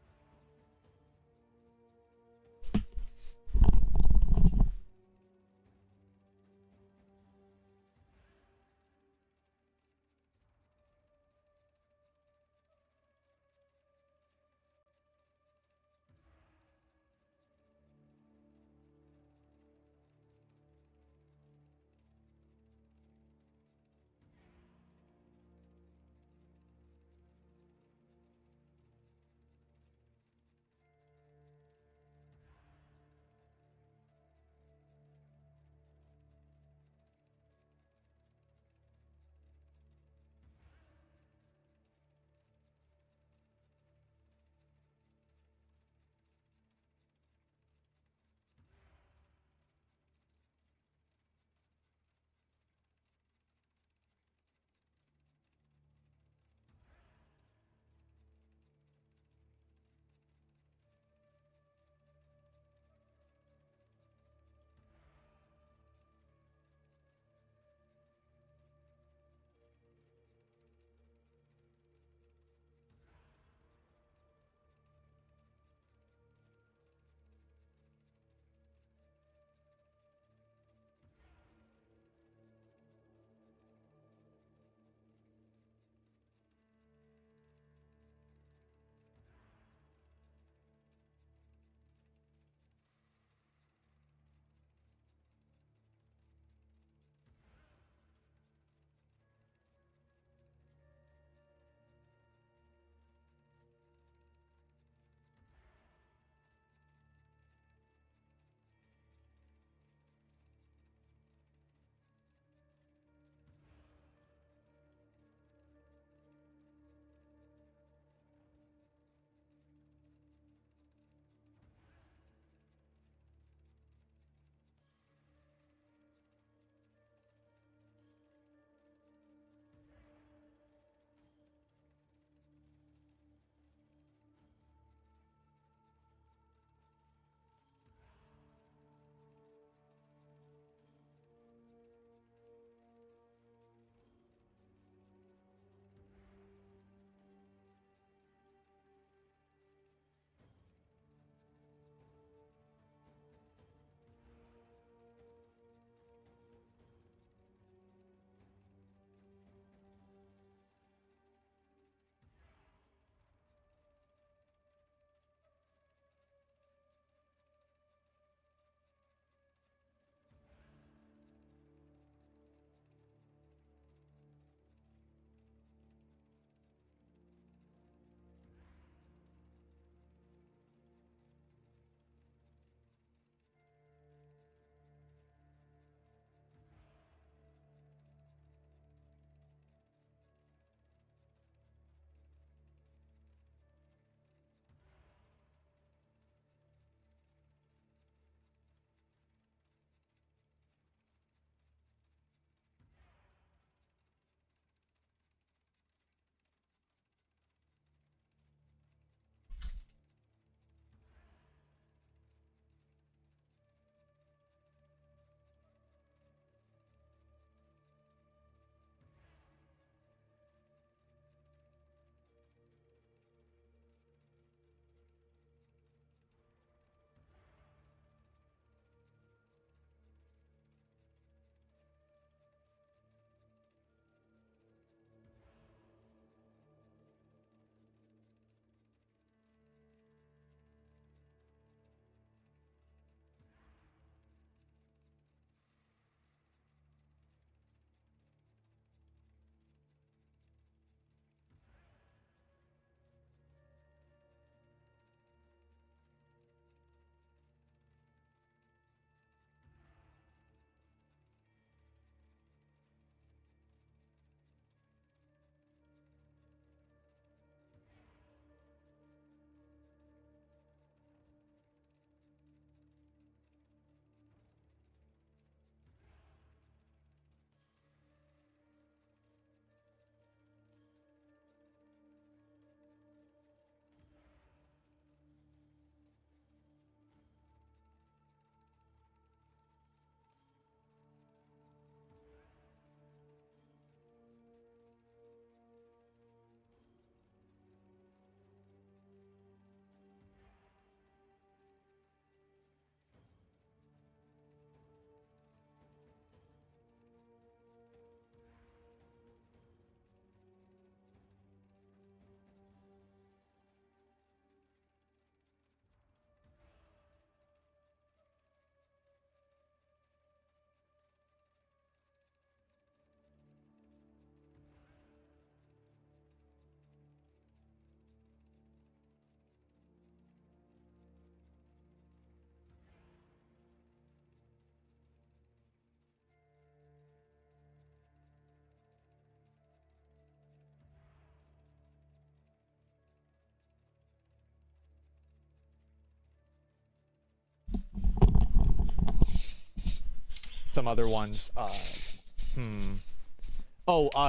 Some other ones.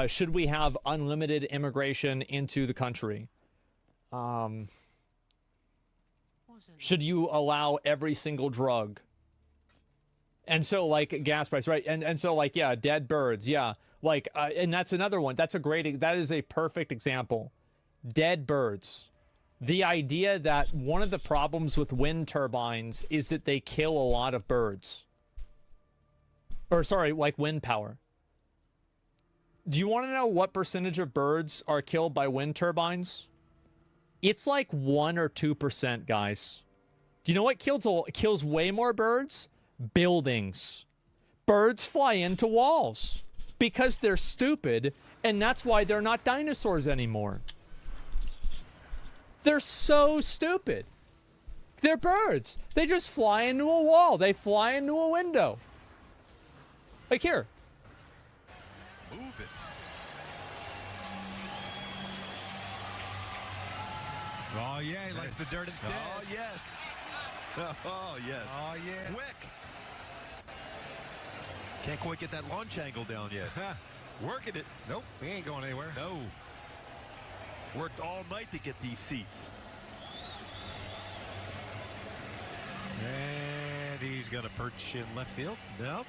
Should we have unlimited immigration into the country? Should you allow every single drug? And so, like, gas price, right? And so, like, yeah, dead birds, yeah. Like, and that's another one. That is a perfect example. Dead birds. The idea that one of the problems with wind turbines is that they kill a lot of birds. Or, sorry, like wind power. Do you want to know what percentage of birds are killed by wind turbines? It's like 1 or 2%, guys. Do you know what kills way more birds? Buildings. Birds fly into walls because they're stupid, and that's why they're not dinosaurs anymore. They're so stupid. They're birds. They just fly into a wall. They fly into a window. Like here. Move it. Oh, yeah, he likes the dirt instead. Oh, yes. Oh, yes. Oh, yeah. Quick. Can't quite get that launch angle down yet. Working it. Nope, he ain't going anywhere. No. Worked all night to get these seats. And he's going to perch in left field. Nope.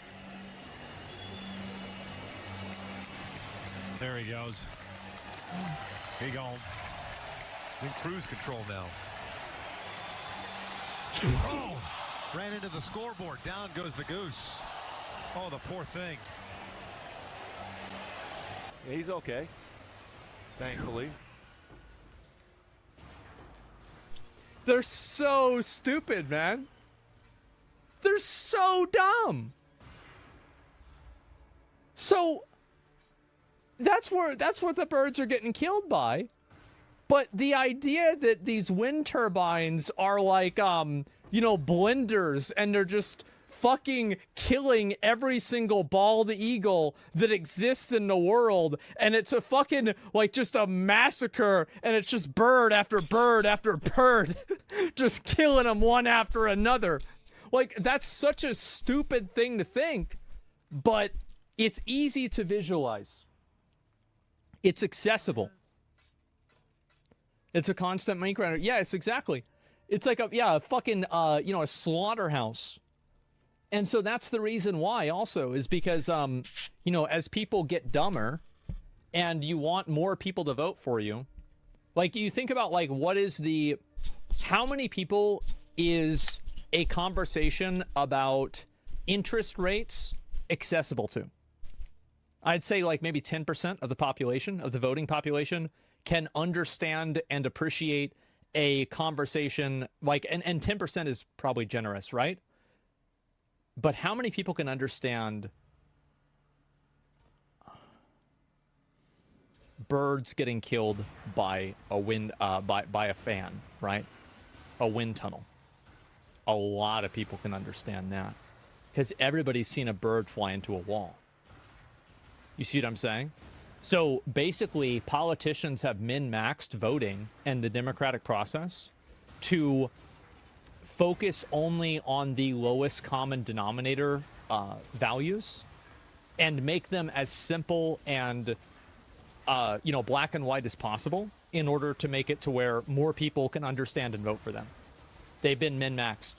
There he goes. He gone. He's in cruise control now. Oh! Ran into the scoreboard. Down goes the goose. Oh, the poor thing. Yeah, he's okay. Thankfully. They're so stupid, man. They're so dumb. So that's what the birds are getting killed by. But the idea that these wind turbines are like, blenders, and they're just fucking killing every single bald eagle that exists in the world, and it's a fucking, like, just a massacre, and it's just bird after bird after bird, just killing them one after another. Like, that's such a stupid thing to think, but it's easy to visualize. It's accessible. It's a constant make runner. Yes, exactly. It's like a fucking, a slaughterhouse. And so that's the reason why also is because, as people get dumber and you want more people to vote for you, like you think about like, how many people is a conversation about interest rates accessible to? I'd say like maybe 10% of the population, of the voting population, can understand and appreciate a conversation like, and 10% is probably generous, right? But how many people can understand birds getting killed by a wind, by a fan, right? A wind tunnel. A lot of people can understand that because everybody's seen a bird fly into a wall. You see what I'm saying? So basically, politicians have min-maxed voting and the democratic process to focus only on the lowest common denominator values and make them as simple and, black and white as possible in order to make it to where more people can understand and vote for them. They've been min-maxed.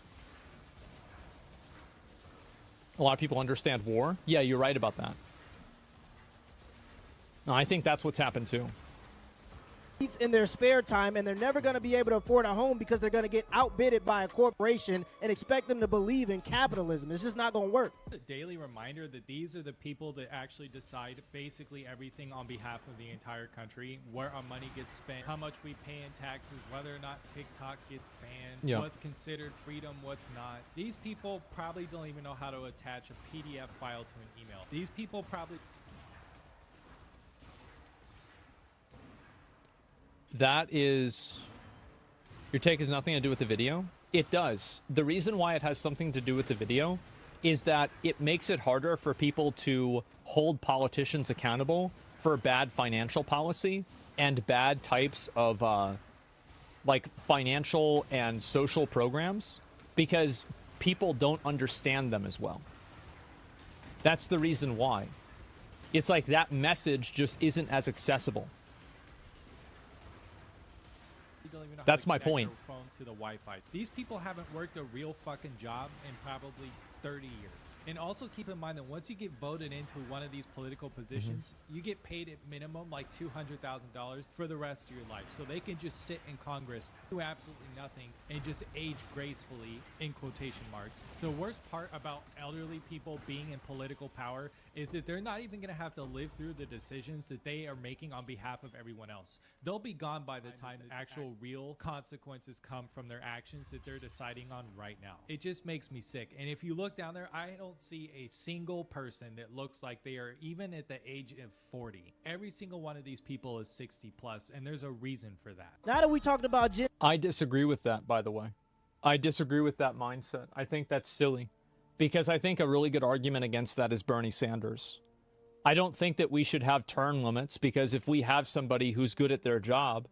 A lot of people understand war. Yeah, you're right about that. No, I think that's what's happened too. In their spare time, and they're never going to be able to afford a home because they're going to get outbidded by a corporation and expect them to believe in capitalism. It's just not going to work. A daily reminder that these are the people that actually decide basically everything on behalf of the entire country, where our money gets spent, how much we pay in taxes, whether or not TikTok gets banned, what's considered freedom, what's not. These people probably don't even know how to attach a PDF file to an email. These people probably... That is... Your take has nothing to do with the video? It does. The reason why it has something to do with the video is that it makes it harder for people to hold politicians accountable for bad financial policy and bad types of, financial and social programs. Because people don't understand them as well. That's the reason why. It's like that message just isn't as accessible. That's my point. Phone to the Wi-Fi. These people haven't worked a real fucking job in probably 30 years. And also keep in mind that once you get voted into one of these political positions, you get paid at minimum like $200,000 for the rest of your life. So they can just sit in Congress, do absolutely nothing, and just age gracefully, in quotation marks. The worst part about elderly people being in political power is that they're not even going to have to live through the decisions that they are making on behalf of everyone else. They'll be gone by the time the actual real consequences come from their actions that they're deciding on right now. It just makes me sick. And if you look down there, I don't see a single person that looks like they are even at the age of 40. Every single one of these people is 60 plus, and there's a reason for that. Now that we talked about I disagree with that, by the way. I disagree with that mindset. I think that's silly. Because I think a really good argument against that is Bernie Sanders. I don't think that we should have term limits, because if we have somebody who's good at their job,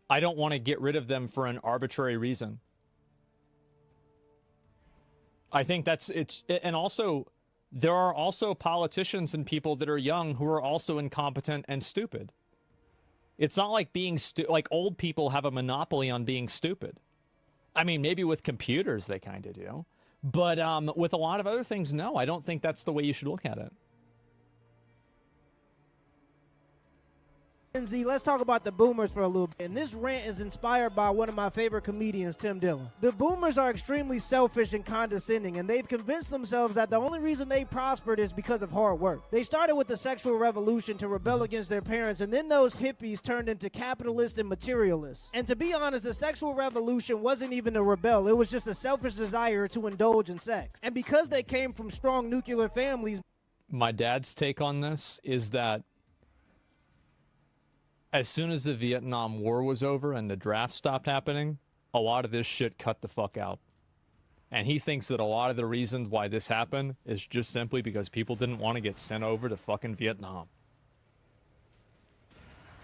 I don't want to get rid of them for an arbitrary reason. I think that's and also there are also politicians and people that are young who are also incompetent and stupid. It's not like like old people have a monopoly on being stupid. I mean, maybe with computers they kind of do. But with a lot of other things, no, I don't think that's the way you should look at it. Z, let's talk about the boomers for a little bit. And this rant is inspired by one of my favorite comedians, Tim Dillon. The boomers are extremely selfish and condescending, and they've convinced themselves that the only reason they prospered is because of hard work. They started with the sexual revolution to rebel against their parents, and then those hippies turned into capitalists and materialists. And to be honest, the sexual revolution wasn't even a rebel. It was just a selfish desire to indulge in sex. And because they came from strong nuclear families... My dad's take on this is that as soon as the Vietnam War was over and the draft stopped happening, a lot of this shit cut the fuck out. And he thinks that a lot of the reasons why this happened is just simply because people didn't want to get sent over to fucking Vietnam.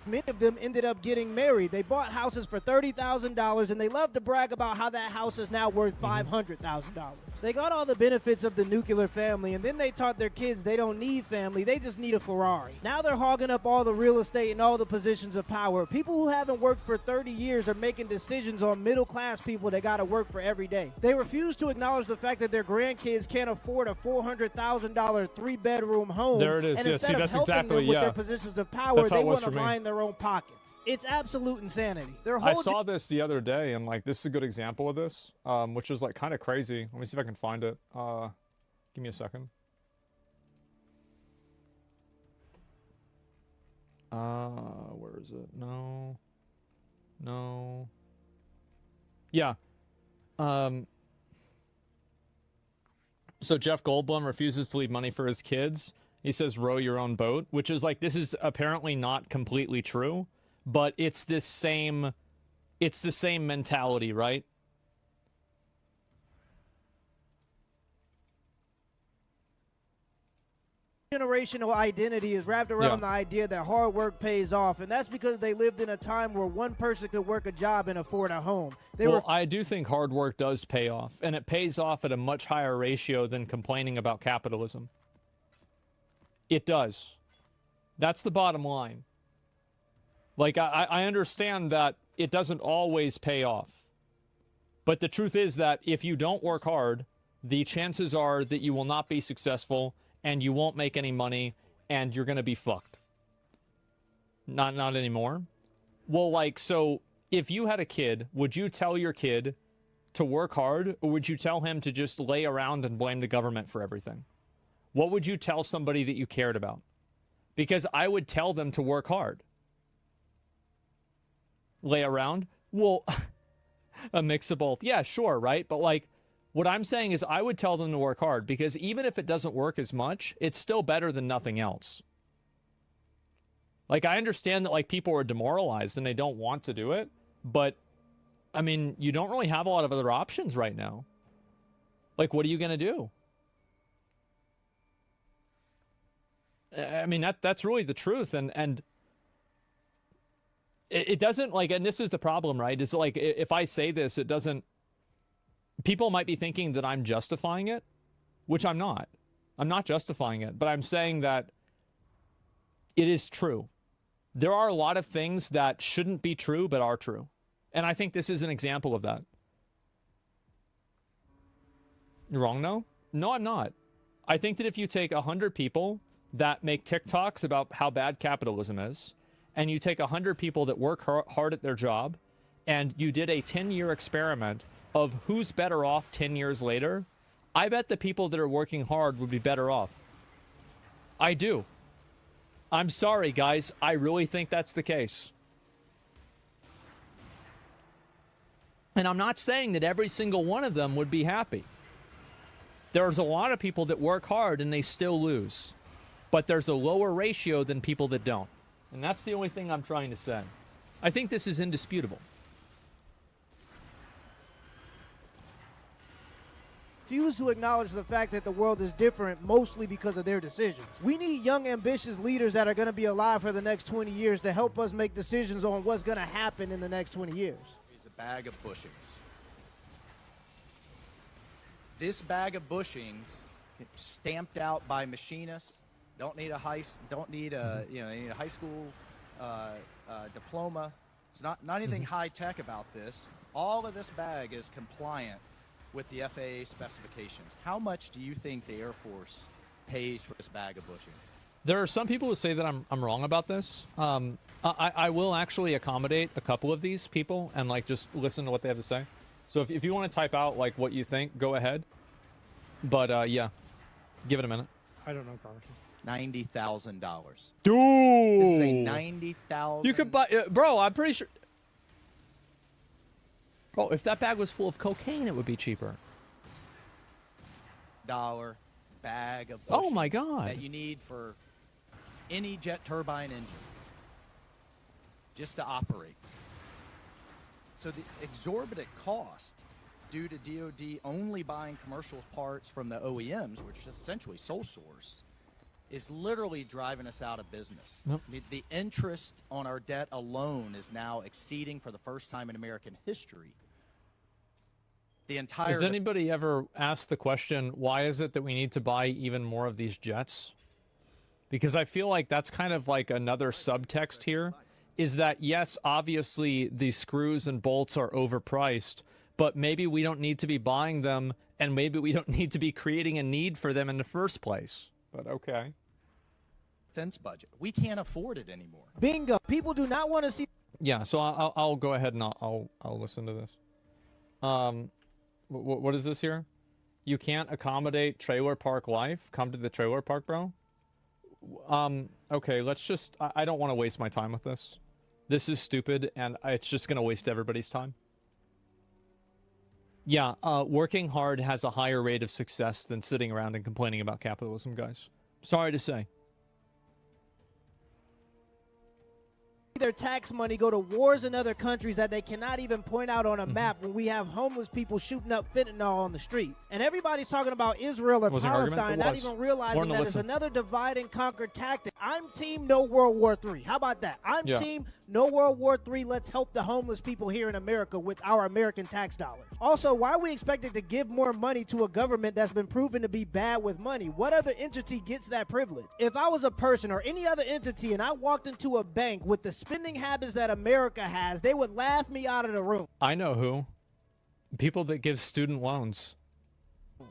Many of them ended up getting married. They bought houses for $30,000, and they love to brag about how that house is now worth $500,000. They got all the benefits of the nuclear family, and then they taught their kids they don't need family, they just need a Ferrari. Now they're hogging up all the real estate and all the positions of power. People who haven't worked for 30 years are making decisions on middle-class people that got to work for every day. They refuse to acknowledge the fact that their grandkids can't afford a $400,000 three-bedroom home. There it is. And Yeah, instead see, of that's helping exactly, them with yeah. their positions of power, That's how they it was want to for me. line their own pockets. It's absolute insanity. I saw this the other day, and like this is a good example of this, which is like kind of crazy. Let me see if I can find it. Give me a second. Where is it? No. Yeah. So Jeff Goldblum refuses to leave money for his kids. He says, row your own boat, which is like, this is apparently not completely true, but it's the same mentality, right? Generational identity is wrapped around the idea that hard work pays off, and that's because they lived in a time where one person could work a job and afford a home. I do think hard work does pay off, and it pays off at a much higher ratio than complaining about capitalism. It does. That's the bottom line. Like, I understand that it doesn't always pay off, but the truth is that if you don't work hard, the chances are that you will not be successful, and you won't make any money, and you're going to be fucked. Not anymore. Well, like, so if you had a kid, would you tell your kid to work hard, or would you tell him to just lay around and blame the government for everything? What would you tell somebody that you cared about? Because I would tell them to work hard. Lay around? Well, a mix of both. Yeah, sure, right? But like, what I'm saying is I would tell them to work hard, because even if it doesn't work as much, it's still better than nothing else. Like, I understand that, like, people are demoralized and they don't want to do it, but, I mean, you don't really have a lot of other options right now. Like, what are you going to do? I mean, that's really the truth, and it doesn't, like, and this is the problem, right? Is like, if I say this, it doesn't people might be thinking that I'm justifying it, which I'm not. I'm not justifying it, but I'm saying that it is true. There are a lot of things that shouldn't be true, but are true. And I think this is an example of that. You're wrong, no? No, I'm not. I think that if you take 100 people that make TikToks about how bad capitalism is, and you take 100 people that work hard at their job, and you did a 10-year experiment of who's better off 10 years later, I bet the people that are working hard would be better off. I do. I'm sorry, guys. I really think that's the case. And I'm not saying that every single one of them would be happy. There's a lot of people that work hard and they still lose. But there's a lower ratio than people that don't. And that's the only thing I'm trying to say. I think this is indisputable. Refuse to acknowledge the fact that the world is different mostly because of their decisions. We need young, ambitious leaders that are going to be alive for the next 20 years to help us make decisions on what's going to happen in the next 20 years. It's a bag of bushings. This bag of bushings, stamped out by machinists, don't need a high school diploma. It's not anything high tech about this. All of this bag is compliant with the FAA specifications. How much do you think the Air Force pays for this bag of bushings? There are some people who say that I'm wrong about this. I will actually accommodate a couple of these people and like just listen to what they have to say. So if you want to type out like what you think, go ahead. But yeah, give it a minute. I don't know, Congressman. $90,000. Dude, this is a $90,000. You could buy, bro. I'm pretty sure. Bro, if that bag was full of cocaine, it would be cheaper. $1 bag of bushings. Oh my God. That you need for any jet turbine engine just to operate. So the exorbitant cost due to DoD only buying commercial parts from the OEMs, which is essentially sole source, is literally driving us out of business. Yep. The interest on our debt alone is now exceeding, for the first time in American history, the entire... Has anybody ever asked the question, why is it that we need to buy even more of these jets? Because I feel like that's kind of like another subtext here, is that, yes, obviously the screws and bolts are overpriced, but maybe we don't need to be buying them, and maybe we don't need to be creating a need for them in the first place. But okay. Defense budget. We can't afford it anymore. Bingo. People do not want to see... Yeah, so I'll go ahead and I'll listen to this. What is this here? You can't accommodate trailer park life? Come to the trailer park, bro? Okay, let's just... I don't want to waste my time with this. This is stupid, and it's just going to waste everybody's time. Yeah, working hard has a higher rate of success than sitting around and complaining about capitalism, guys. Sorry to say. Their tax money go to wars in other countries that they cannot even point out on a map when we have homeless people shooting up fentanyl on the streets. And everybody's talking about Israel or Palestine, not even realizing that it's another divide and conquer tactic. I'm team no World War III. How about that? I'm team no World War III. Let's help the homeless people here in America with our American tax dollars. Also, why are we expected to give more money to a government that's been proven to be bad with money? What other entity gets that privilege? If I was a person or any other entity and I walked into a bank with the spending habits that America has, they would laugh me out of the room. I know who. People that give student loans.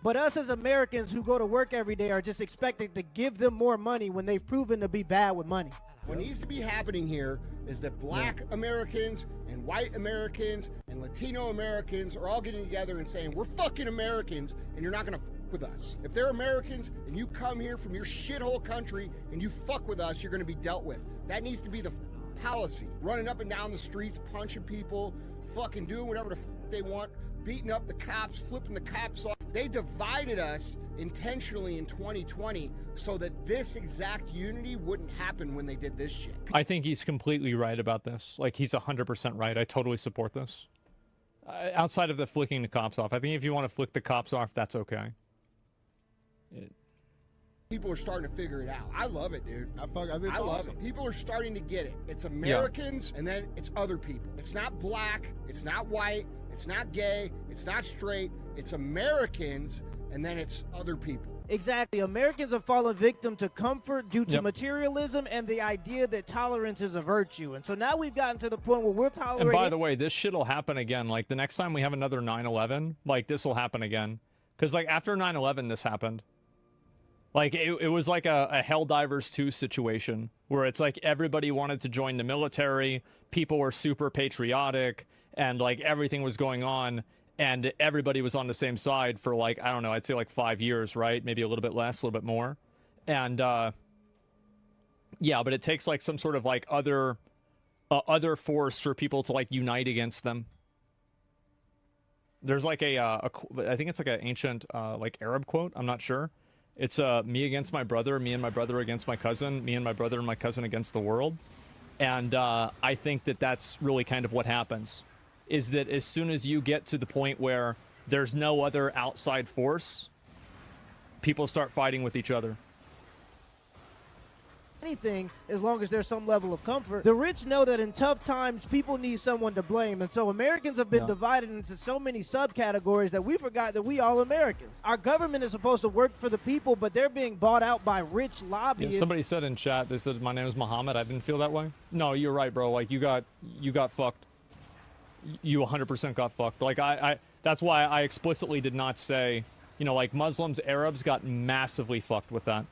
But us as Americans who go to work every day are just expected to give them more money when they've proven to be bad with money. What needs to be happening here is that black Americans and white Americans and Latino Americans are all getting together and saying, we're fucking Americans and you're not gonna fuck with us. If they're Americans and you come here from your shithole country and you fuck with us, you're gonna be dealt with. That needs to be the policy. Running up and down the streets, punching people, fucking doing whatever the fuck they want, beating up the cops, flipping the cops off. They divided us intentionally in 2020 so that this exact unity wouldn't happen when they did this shit. I think he's completely right about this. Like, he's 100% right. I totally support this. Outside of the flicking the cops off. I think if you want to flick the cops off, that's okay. People are starting to figure it out. I love it, dude. I love it. People are starting to get it. It's Americans, and then it's other people. It's not black. It's not white. It's not gay. It's not straight. It's Americans, and then it's other people. Exactly. Americans have fallen victim to comfort due to materialism and the idea that tolerance is a virtue. And so now we've gotten to the point where we're tolerating. And by the way, this shit will happen again. Like, the next time we have another 9/11, like, this will happen again. Because, like, after 9/11, this happened. Like, it was like a Helldivers 2 situation where it's like everybody wanted to join the military, people were super patriotic, and, like, everything was going on, and everybody was on the same side for, like, I don't know, I'd say, like, 5 years, right? Maybe a little bit less, a little bit more. And, yeah, but it takes, like, some sort of, like, other force for people to, like, unite against them. There's, like, I think it's, like, an ancient, like, Arab quote, I'm not sure. It's me against my brother, me and my brother against my cousin, me and my brother and my cousin against the world. And I think that that's really kind of what happens, is that as soon as you get to the point where there's no other outside force, people start fighting with each other. Anything, as long as there's some level of comfort. The rich know that in tough times, people need someone to blame. And so Americans have been divided into so many subcategories that we forgot that we all Americans. Our government is supposed to work for the people, but they're being bought out by rich lobbyists. Yeah, somebody said in chat, they said, my name is Muhammad. I didn't feel that way. No, you're right, bro. Like, you got fucked. You 100% got fucked. Like, that's why I explicitly did not say, you know, like, Muslims, Arabs got massively fucked with that.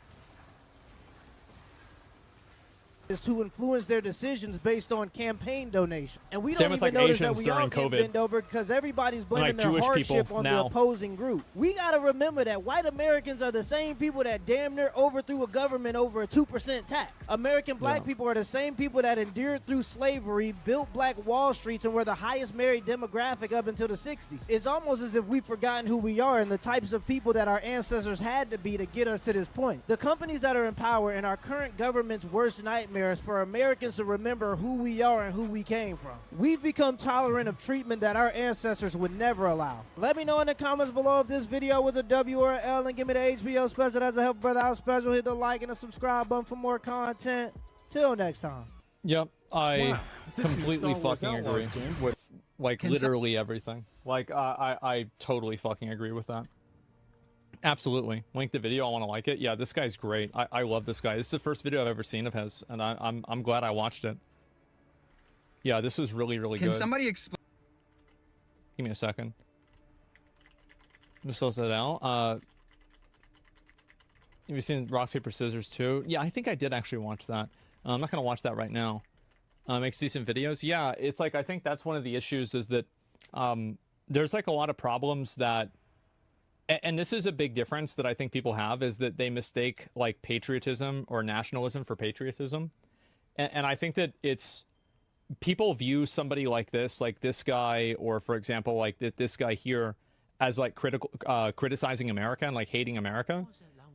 To influence their decisions based on campaign donations. And we Same don't with, even like, notice Asians that we all during get COVID. bent over because everybody's blaming like their Jewish hardship people on the now. opposing group. We got to remember that white Americans are the same people that damn near overthrew a government over a 2% tax. American black people are the same people that endured through slavery, built black Wall Streets, and were the highest married demographic up until the 60s. It's almost as if we've forgotten who we are and the types of people that our ancestors had to be to get us to this point. The companies that are in power and our current government's worst nightmare is for Americans to remember who we are and who we came from. We've become tolerant of treatment that our ancestors would never allow. Let me know in the comments below if this video was a W or a L, and give me the HBO special as a help brother out special. Hit the like and the subscribe button for more content. Till next time. Yep, I completely fucking agree with, like, literally everything. Like, I totally fucking agree with that. Absolutely. Link the video. I want to like it. Yeah, this guy's great. I love this guy. This is the first video I've ever seen of his, and I'm glad I watched it. Yeah, this was really, really good. Can somebody explain? Give me a second. Just that out. Have you seen Rock, Paper, Scissors 2? Yeah, I think I did actually watch that. I'm not going to watch that right now. Makes decent videos. Yeah, it's like, I think that's one of the issues is that there's, like, a lot of problems that, and this is a big difference that I think people have, is that they mistake, like, patriotism or nationalism for patriotism. And I think that it's, people view somebody like this guy, or, for example, like this guy here, as, like, criticizing America and, like, hating America.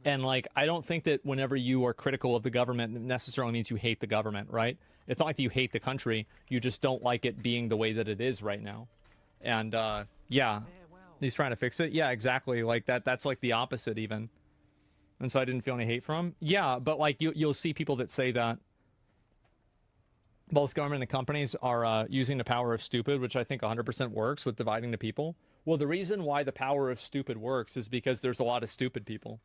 And, like, I don't think that whenever you are critical of the government, it necessarily means you hate the government, right? It's not like you hate the country. You just don't like it being the way that it is right now. And, yeah. He's trying to fix it. Yeah, exactly. Like, that's like the opposite even. And so I didn't feel any hate from him. Yeah, but, like, you'll see people that say that both government and companies are using the power of stupid, which I think 100% works with dividing the people. Well, the reason why the power of stupid works is because there's a lot of stupid people.